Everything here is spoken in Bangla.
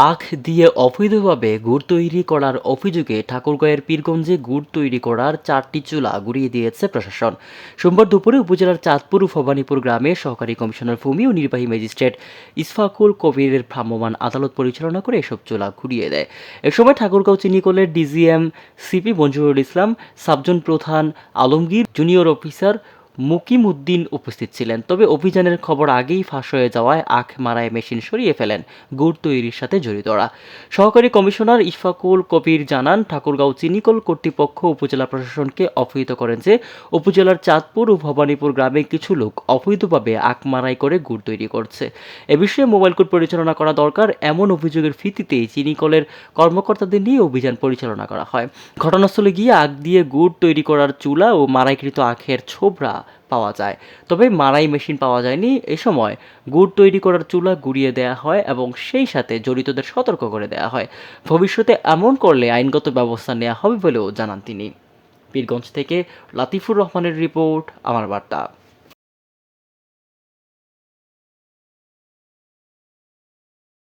আখ দিয়ে অবৈধভাবে গুড় তৈরি করার অভিযোগে ঠাকুরগাঁওয়ের পীরগঞ্জে গুড় তৈরি করার 4টি চুলা গুঁড়িয়ে দিয়েছে প্রশাসন। সোমবার দুপুরে উপজেলার চাঁদপুর ও ভবানীপুর গ্রামে সহকারী কমিশনার ভূমি ও নির্বাহী ম্যাজিস্ট্রেট ইসফাকুল কবিরের ভ্রাম্যমাণ আদালত পরিচালনা করে এসব চুলা ঘুরিয়ে দেয়। এ সময় ঠাকুরগাঁও চিনিকলের ডিজিএম সিপি মঞ্জুরুল ইসলাম, সাবজোন প্রধান আলমগীর, জুনিয়র অফিসার মুকিম উদ্দিন উপস্থিত ছিলেন। তবে অভিযানের খবর আগেই ফাঁস হয়ে যাওয়ায় আখ মাড়াই মেশিন সরিয়ে ফেলেন গুড় তৈরির সাথে জড়িতরা। সহকারী কমিশনার ইশফাকুল কবির জানান, ঠাকুরগাঁও চিনিকল কর্তৃপক্ষ উপজেলা প্রশাসনকে অবহিত করেন যে উপজেলার চাঁদপুর ও ভবানীপুর গ্রামে কিছু লোক অবৈধভাবে আখ মাড়াই করে গুড় তৈরি করছে। এ বিষয়ে মোবাইল কোর্ট পরিচালনা করা দরকার, এমন অভিযোগের ভিত্তিতেই চিনিকলের কর্মকর্তাদের নিয়ে অভিযান পরিচালনা করা হয়। ঘটনাস্থলে গিয়ে আখ দিয়ে গুড় তৈরি করার চুলা ও মাড়াইকৃত আখের ছোবড়া পাওয়া যায়, তবে মাড়াই মেশিন পাওয়া যায়নি। এ সময় গুড় তৈরি করার চুলা গুঁড়িয়ে দেওয়া হয় এবং সেই সাথে জড়িতদের সতর্ক করে দেওয়া হয়। ভবিষ্যতে এমন করলে আইনগত ব্যবস্থা নেওয়া হবে বলেও জানান তিনি। পীরগঞ্জ থেকে লাতিফুর রহমানের রিপোর্ট, আমার বার্তা।